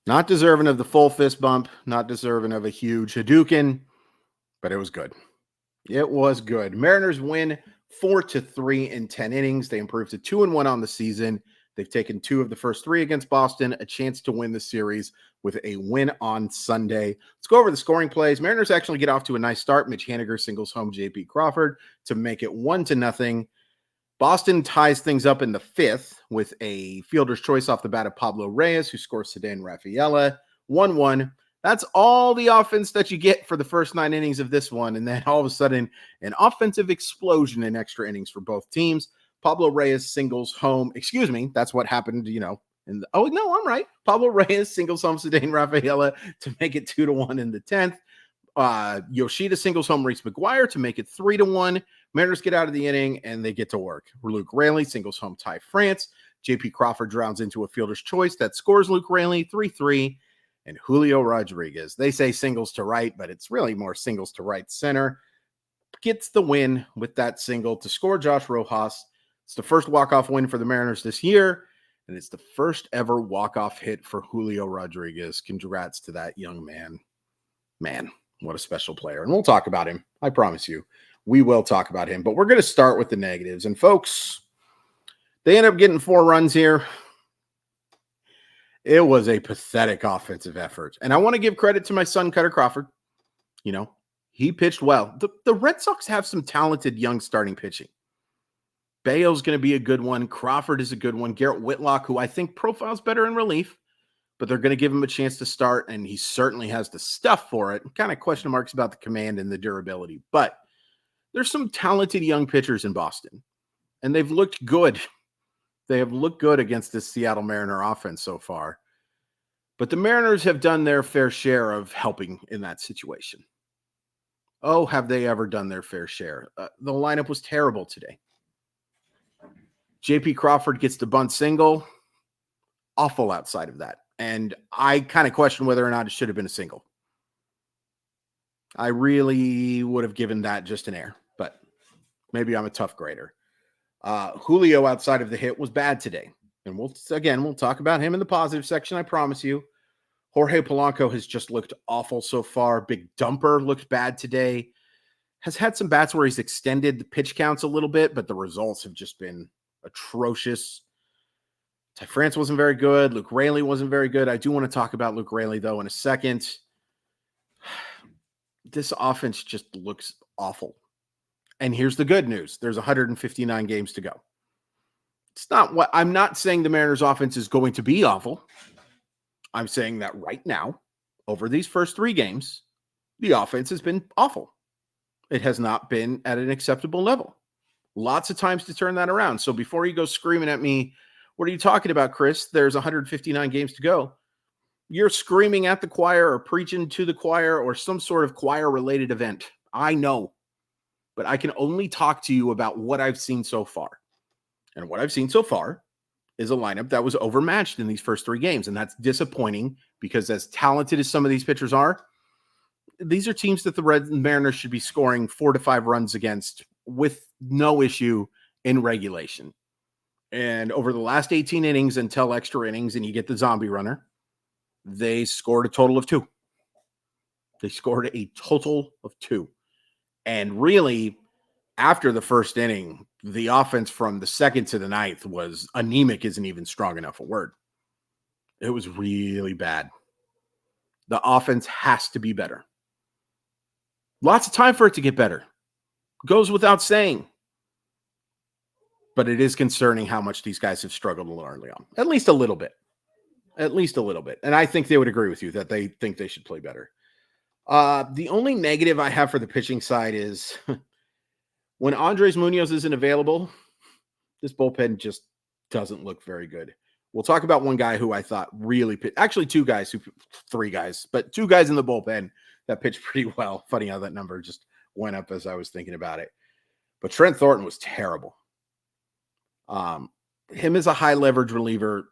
Not deserving of the full fist bump, not deserving of a huge Hadouken, but it was good. It was good. Mariners win 4-3 in 10 innings. They improved to 2-1 on the season. They've taken 2 of the first 3 against Boston, a chance to win the series with a win on Sunday. Let's go over the scoring plays. Mariners actually get off to a nice start. Mitch Haniger singles home J.P. Crawford to make it 1-0. Boston ties things up in the 5th with a fielder's choice off the bat of Pablo Reyes, who scores Ceddanne Rafaela, 1-1. That's all the offense that you get for the first 9 innings of this one. And then all of a sudden, an offensive explosion in extra innings for both teams. Pablo Reyes singles home. Excuse me. That's what happened, oh, no, I'm right. Pablo Reyes singles home Ceddanne Rafaela to make it 2-1 in the 10th. Yoshida singles home Reese McGuire to make it 3-1. Mariners get out of the inning and they get to work. Luke Raley singles home Ty France. J.P. Crawford drowns into a fielder's choice that scores Luke Raley 3-3. And Julio Rodriguez, they say singles to right, but it's really more singles to right center, gets the win with that single to score Josh Rojas. It's the first walk-off win for the Mariners this year, and it's the first ever walk-off hit for Julio Rodriguez. Congrats to that young man. Man, what a special player. And we'll talk about him. I promise you. We will talk about him. But we're going to start with the negatives. And folks, they end up getting 4 runs here. It was a pathetic offensive effort. And I want to give credit to my son, Cutter Crawford. He pitched well. The Red Sox have some talented young starting pitching. Bayo's going to be a good one. Crawford is a good one. Garrett Whitlock, who I think profiles better in relief, but they're going to give him a chance to start, and he certainly has the stuff for it. Kind of question marks about the command and the durability. But there's some talented young pitchers in Boston, and they've looked good. They have looked good against this Seattle Mariner offense so far. But the Mariners have done their fair share of helping in that situation. Oh, have they ever done their fair share? The lineup was terrible today. J.P. Crawford gets the bunt single. Awful outside of that. And I kind of question whether or not it should have been a single. I really would have given that just an air, but maybe I'm a tough grader. Julio outside of the hit was bad today. And we'll talk about him in the positive section, I promise you. Jorge Polanco has just looked awful so far. Big Dumper looked bad today. Has had some bats where he's extended the pitch counts a little bit, but the results have just been atrocious. Ty France wasn't very good. Luke Raley wasn't very good. I do want to talk about Luke Raley, though, in a second. This offense just looks awful. And here's the good news. There's 159 games to go. I'm not saying the Mariners offense is going to be awful. I'm saying that right now, over these first 3 games, the offense has been awful. It has not been at an acceptable level. Lots of times to turn that around. So before you go screaming at me, what are you talking about, Chris? There's 159 games to go. You're screaming at the choir or preaching to the choir or some sort of choir-related event. I know. But I can only talk to you about what I've seen so far. And what I've seen so far is a lineup that was overmatched in these first 3 games. And that's disappointing because as talented as some of these pitchers are, these are teams that the Mariners should be scoring 4 to 5 runs against with no issue in regulation. And over the last 18 innings until extra innings and you get the zombie runner, they scored a total of 2. They scored a total of 2. And really, after the first inning, the offense from the 2nd to the 9th was anemic, isn't even strong enough a word. It was really bad. The offense has to be better. Lots of time for it to get better. Goes without saying. But it is concerning how much these guys have struggled early on. At least a little bit. At least a little bit. And I think they would agree with you that they think they should play better. The only negative I have for the pitching side is when Andres Munoz isn't available, this bullpen just doesn't look very good. We'll talk about one guy who I thought really actually 2 guys, 3 guys, but 2 guys in the bullpen that pitched pretty well. Funny how that number just went up as I was thinking about it. But Trent Thornton was terrible. Him as a high leverage reliever,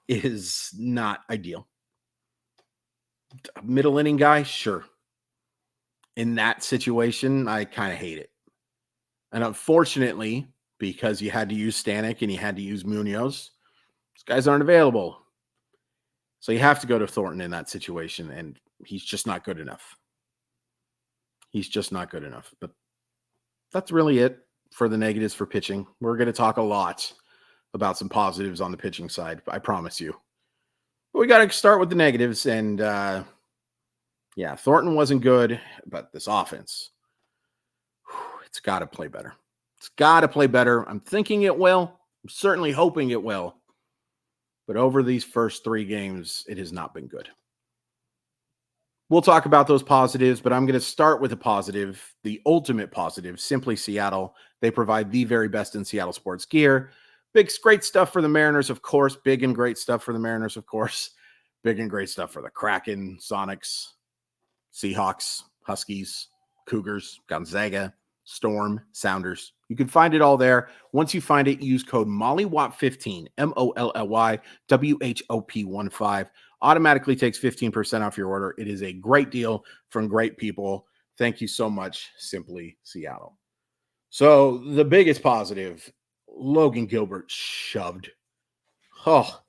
is not ideal. Middle inning guy, sure. In that situation, I kind of hate it. And unfortunately, because you had to use Stanek and you had to use Munoz, These guys aren't available. So you have to go to Thornton in that situation, and he's just not good enough. He's just not good enough. But that's really it for the negatives for pitching. We're going to talk a lot about some positives on the pitching side, I promise you. But we got to start with the negatives. And yeah, Thornton wasn't good, but this offense, it's got to play better. It's got to play better. I'm thinking it will. I'm certainly hoping it will. But over these first 3 games, it has not been good. We'll talk about those positives, but I'm going to start with a positive, the ultimate positive, Simply Seattle. They provide the very best in Seattle sports gear. Big, great stuff for the Mariners, of course. Big and great stuff for the Mariners, of course. Big and great stuff for the Kraken, Sonics, Seahawks, Huskies, Cougars, Gonzaga, Storm, Sounders. You can find it all there. Once you find it, use code MOLLYWOP15, MOLLYWHOP15. Automatically takes 15% off your order. It is a great deal from great people. Thank you so much, Simply Seattle. So the biggest positive, Logan Gilbert shoved. Oh,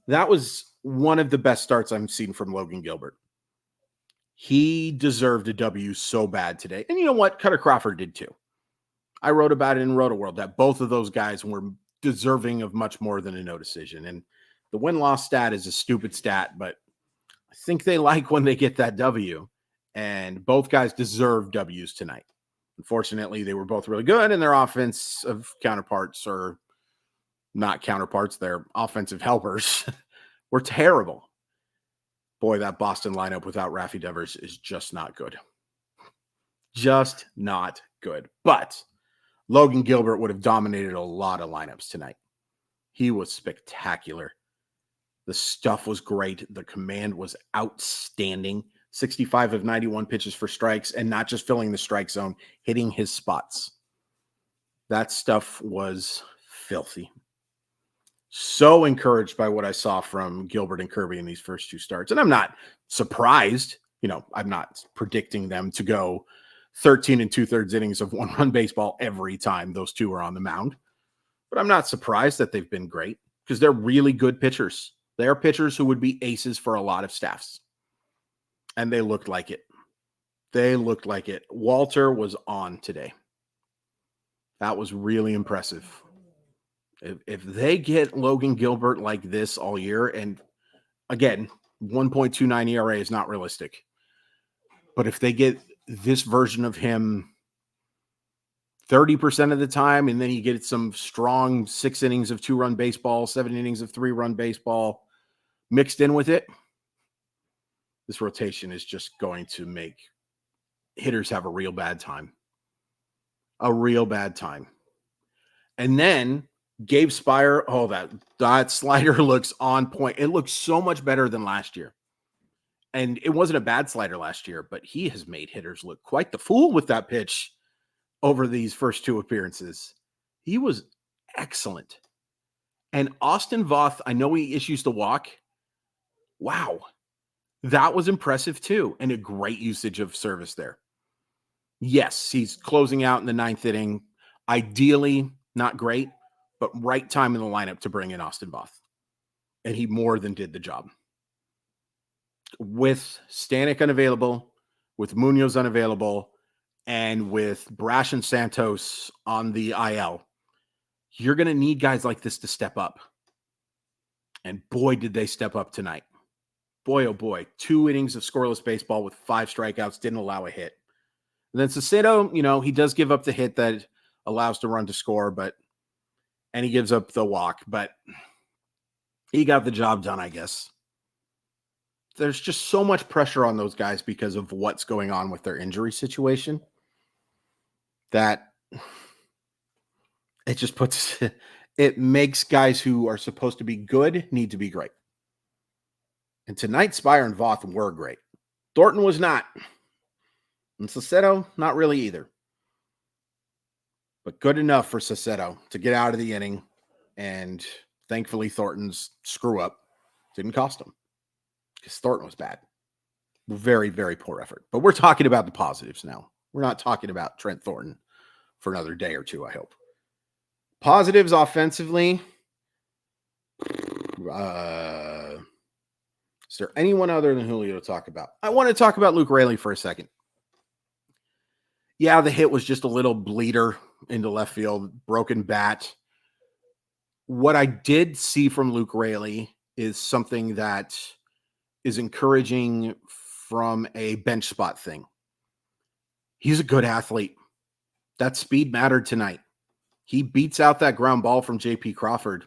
that was one of the best starts I've seen from Logan Gilbert. He deserved a W so bad today. And you know what? Cutter Crawford did too. I wrote about it in Roto-World that both of those guys were deserving of much more than a no decision. And the win-loss stat is a stupid stat, but I think they like when they get that W. And both guys deserve W's tonight. Unfortunately, they were both really good, and their offensive counterparts, or not counterparts, their offensive helpers, were terrible. Boy, that Boston lineup without Raffy Devers is just not good. Just not good. But Logan Gilbert would have dominated a lot of lineups tonight. He was spectacular. The stuff was great. The command was outstanding. 65 of 91 pitches for strikes, and not just filling the strike zone, hitting his spots. That stuff was filthy. So encouraged by what I saw from Gilbert and Kirby in these first 2 starts. And I'm not surprised. You know, I'm not predicting them to go 13 2/3 innings of 1-run baseball every time those 2 are on the mound. But I'm not surprised that they've been great because they're really good pitchers. They're pitchers who would be aces for a lot of staffs. And they looked like it. They looked like it. Walter was on today. That was really impressive. If they get Logan Gilbert like this all year, and again, 1.29 ERA is not realistic. But if they get this version of him 30% of the time, and then he gets some strong 6 innings of 2-run baseball, 7 innings of 3-run baseball mixed in with it, this rotation is just going to make hitters have a real bad time. A real bad time. And then Gabe Spire, oh, that slider looks on point. It looks so much better than last year. And it wasn't a bad slider last year, but he has made hitters look quite the fool with that pitch over these first 2 appearances. He was excellent. And Austin Voth, I know he issues the walk. Wow. That was impressive too, and a great usage of service there. Yes, he's closing out in the 9th inning. Ideally, not great, but right time in the lineup to bring in Austin Voth. And he more than did the job. With Stanek unavailable, with Munoz unavailable, and with Brash and Santos on the IL, you're going to need guys like this to step up. And boy, did they step up tonight. Boy, oh boy, 2 innings of scoreless baseball with 5 strikeouts, didn't allow a hit. And then Cicero, you know, he does give up the hit that allows the run to score, and he gives up the walk, but he got the job done, I guess. There's just so much pressure on those guys because of what's going on with their injury situation that it just it makes guys who are supposed to be good need to be great. And tonight, Spire and Voth were great. Thornton was not. And Cicero, not really either. But good enough for Cicero to get out of the inning. And thankfully, Thornton's screw up didn't cost him. Because Thornton was bad. Very, very poor effort. But we're talking about the positives now. We're not talking about Trent Thornton for another day or 2, I hope. Positives offensively. Is there anyone other than Julio to talk about? I want to talk about Luke Raley for a second. Yeah, the hit was just a little bleeder into left field, broken bat. What I did see from Luke Raley is something that is encouraging from a bench spot thing. He's a good athlete. That speed mattered tonight. He beats out that ground ball from J.P. Crawford.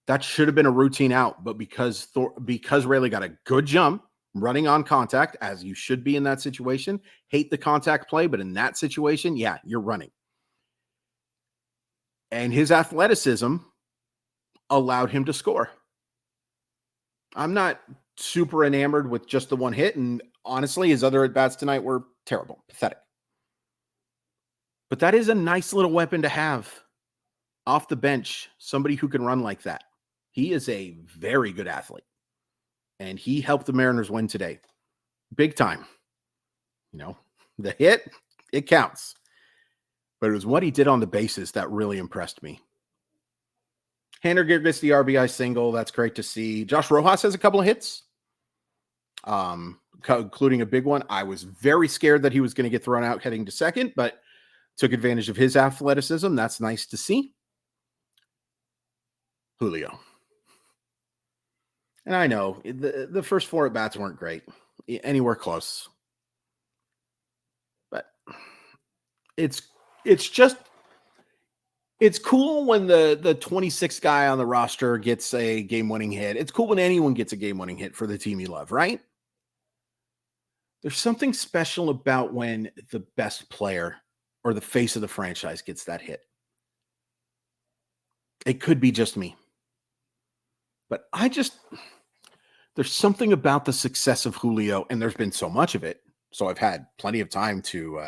That should have been a routine out, but because Raley got a good jump, running on contact, as you should be in that situation. Hate the contact play, but in that situation, yeah, you're running. And his athleticism allowed him to score. I'm not super enamored with just the one hit, and honestly, his other at-bats tonight were terrible, pathetic. But that is a nice little weapon to have off the bench, somebody who can run like that. He is a very good athlete, and he helped the Mariners win today. Big time. You know, the hit, it counts. But it was what he did on the bases that really impressed me. Hanner gets the RBI single. That's great to see. Josh Rojas has a couple of hits, including a big one. I was very scared that he was going to get thrown out heading to second, but took advantage of his athleticism. That's nice to see. Julio. And I know the first four at-bats weren't great, anywhere close. But it's cool when the 26th guy on the roster gets a game-winning hit. It's cool when anyone gets a game-winning hit for the team you love, right? There's something special about when the best player or the face of the franchise gets that hit. It could be just me. But there's something about the success of Julio, and there's been so much of it, so I've had plenty of time to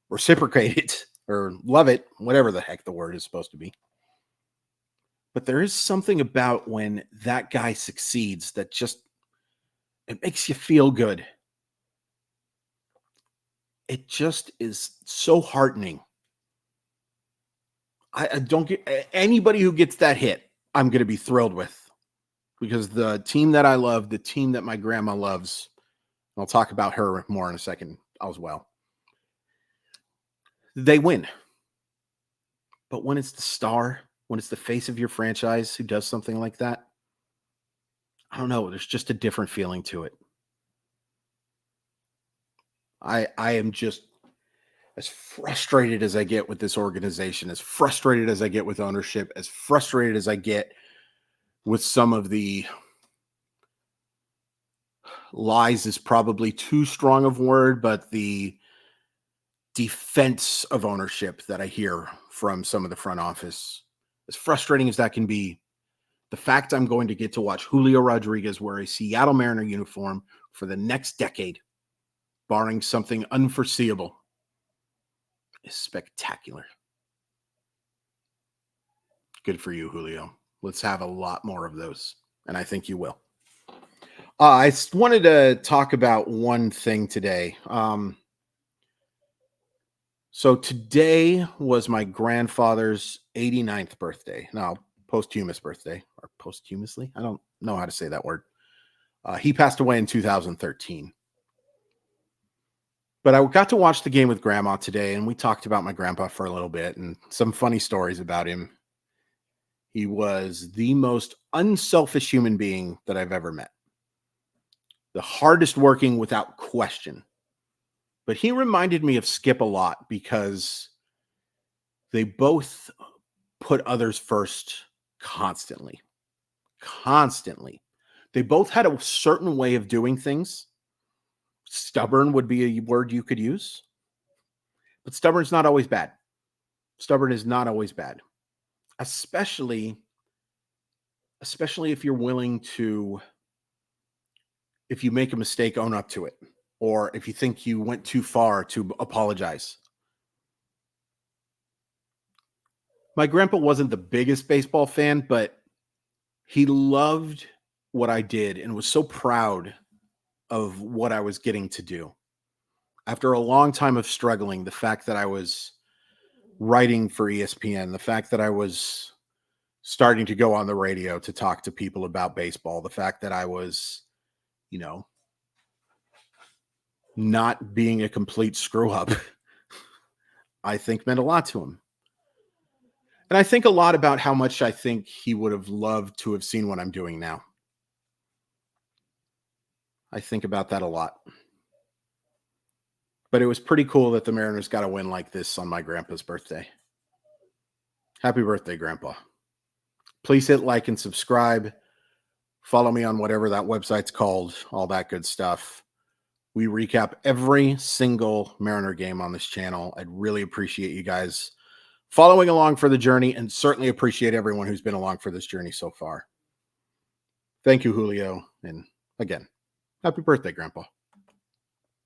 reciprocate it or love it, whatever the heck the word is supposed to be. But there is something about when that guy succeeds that it makes you feel good. It just is so heartening. I don't get anybody who gets that hit, I'm going to be thrilled with. Because the team that I love, the team that my grandma loves, I'll talk about her more in a second as well. They win. But when it's the star, when it's the face of your franchise who does something like that, I don't know. There's just a different feeling to it. I am just as frustrated as I get with this organization, as frustrated as I get with ownership, as frustrated as I get with some of the lies is probably too strong of a word, but the defense of ownership that I hear from some of the front office, as frustrating as that can be, the fact I'm going to get to watch Julio Rodriguez wear a Seattle Mariner uniform for the next decade, barring something unforeseeable, is spectacular. Good for you, Julio. Let's have a lot more of those, and I think you will. I wanted to talk about one thing today. So today was my grandfather's 89th birthday. Now, posthumous birthday, or posthumously. I don't know how to say that word. He passed away in 2013. But I got to watch the game with Grandma today, and we talked about my grandpa for a little bit and some funny stories about him. He was the most unselfish human being that I've ever met. The hardest working without question. But he reminded me of Skip a lot because they both put others first constantly. Constantly. They both had a certain way of doing things. Stubborn would be a word you could use. But stubborn is not always bad. Stubborn is not always bad. Especially if you're willing to, if you make a mistake, own up to it. Or if you think you went too far, to apologize. My grandpa wasn't the biggest baseball fan, but he loved what I did and was so proud of what I was getting to do. After a long time of struggling, the fact that I was writing for ESPN, the fact that I was starting to go on the radio to talk to people about baseball. The fact that I was, you know, not being a complete screw up, I think meant a lot to him. And I think a lot about how much I think he would have loved to have seen what I'm doing now. I think about that a lot. But it was pretty cool that the Mariners got a win like this on my grandpa's birthday. Happy birthday, Grandpa. Please hit like and subscribe. Follow me on whatever that website's called, all that good stuff. We recap every single Mariner game on this channel. I'd really appreciate you guys following along for the journey, and certainly appreciate everyone who's been along for this journey so far. Thank you, Julio. And again, happy birthday, Grandpa.